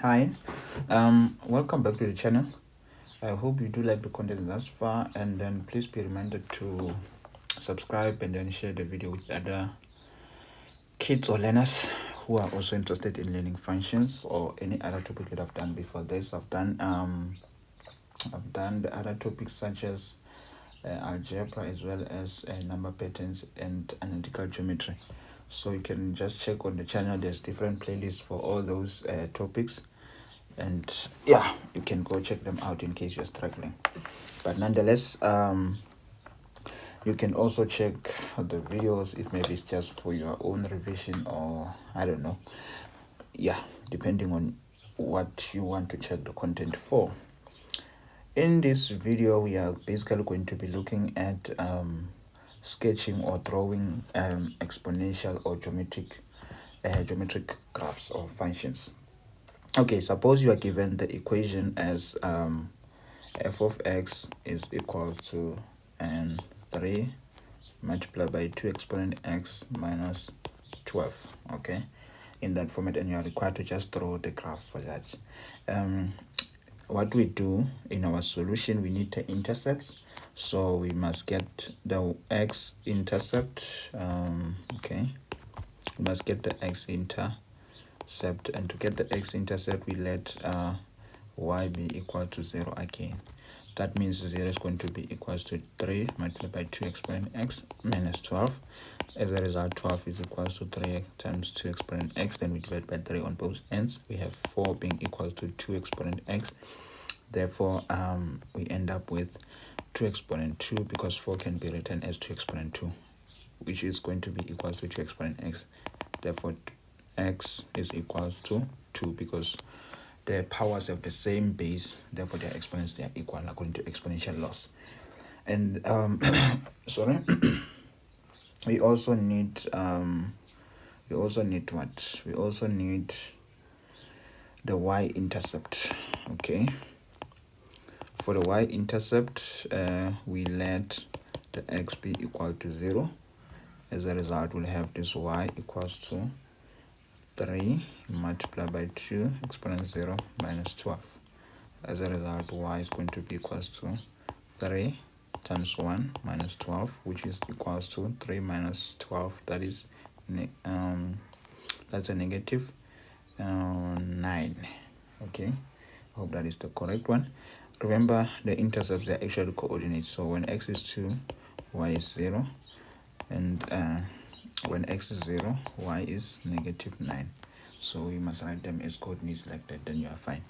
Hi, welcome back to the channel. I hope you do like the content thus far, and then please be reminded to subscribe and then share the video with other kids or learners who are also interested in learning functions or any other topic that I've done before this. I've done the other topics such as algebra as well as number patterns and analytical geometry. So you can just check on the channel. There's different playlists for all those topics, and yeah, you can go check them out in case you're struggling. But nonetheless, you can also check the videos if maybe it's just for your own revision, or I don't know, yeah, depending on what you want to check the content for. In this video, we are basically going to be looking at sketching or drawing exponential or geometric graphs or functions. Okay, suppose you are given the equation as f of x is equal to 3 multiplied by 2 exponent x minus 12. Okay, in that format, and you are required to just draw the graph for that. What we do in our solution, we need the intercepts, so we must get the x-intercept. Okay, we must get the x-intercept, and to get the x-intercept, we let y be equal to 0 again. That means 0 is going to be equals to 3 multiplied by 2 exponent x minus 12. As a result, 12 is equals to 3 times 2 exponent x. Then we divide by 3 on both ends. We have 4 being equal to 2 exponent x. Therefore, we end up with 2 exponent 2, because 4 can be written as 2 exponent 2, which is going to be equals to 2 exponent x. Therefore, x is equals to 2, because the powers have the same base, therefore their exponents, they are equal according to exponential laws. And sorry, we also need what? We also need the y-intercept. Okay, for the y-intercept, we let the x be equal to 0. As a result, we'll have this y equals to 3 multiplied by 2 exponent 0 minus 12. As a result, y is going to be equals to 3 times 1 minus 12, which is equals to 3 minus 12. That is that's a negative 9. Okay, I hope that is the correct one. Remember, the intercepts are actually coordinates, so when x is 2, y is 0, and when x is 0, y is negative 9. So we must write them as coordinates like that, then you are fine.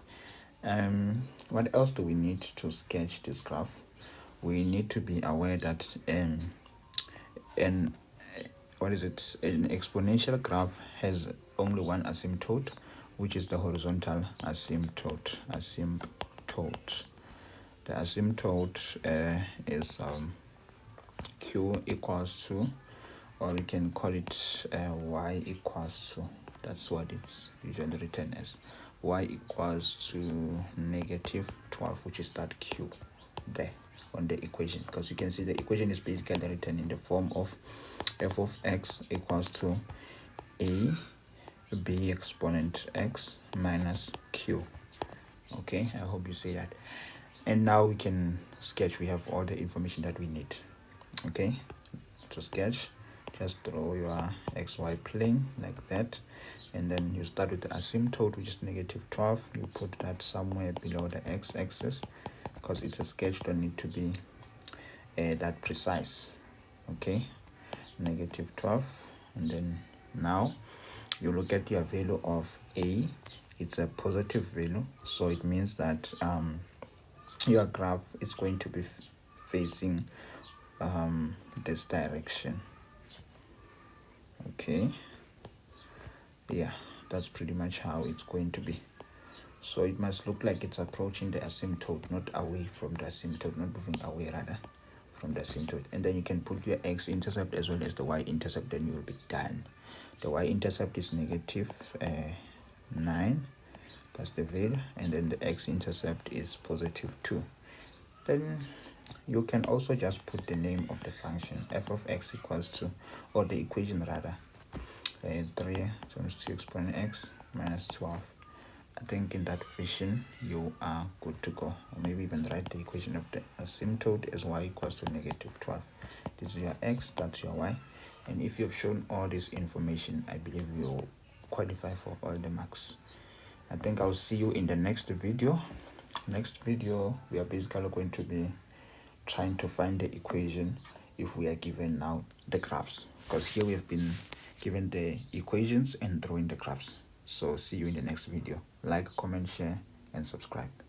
What else do we need to sketch this graph? We need to be aware that an exponential graph has only one asymptote, which is the horizontal asymptote. The asymptote is q equals to, or we can call it y equals to, that's what it's usually written as, y equals to negative 12, which is that q there on the equation, because you can see the equation is basically written in the form of f of x equals to a b exponent x minus q. Okay, I hope you see that. And now we can sketch. We have all the information that we need. Okay, to sketch, just draw your xy plane like that, and then you start with the asymptote, which is negative 12. You put that somewhere below the x-axis, because it's a sketch, don't need to be that precise. Okay, negative 12, and then now you look at your value of a. It's a positive value, so it means that your graph is going to be facing this direction. Okay, yeah, that's pretty much how it's going to be. So it must look like it's approaching the asymptote, not away from the asymptote, not moving away rather from the asymptote. And then you can put your x-intercept as well as the y-intercept, then you will be done. The y-intercept is negative 9, that's the value, and then the x-intercept is positive 2. Then you can also just put the name of the function, f of x equals to, or the equation rather, 3 times 2 exponent x minus 12. I think in that fashion you are good to go. Or maybe even write the equation of the asymptote as y equals to -12. This is your x, that's your y. And if you've shown all this information, I believe you'll qualify for all the marks. I think I'll see you in the next video. Next video, we are basically going to be trying to find the equation if we are given now the graphs, because here we have been given the equations and drawing the graphs. So see you in the next video. Like, comment, share, and subscribe.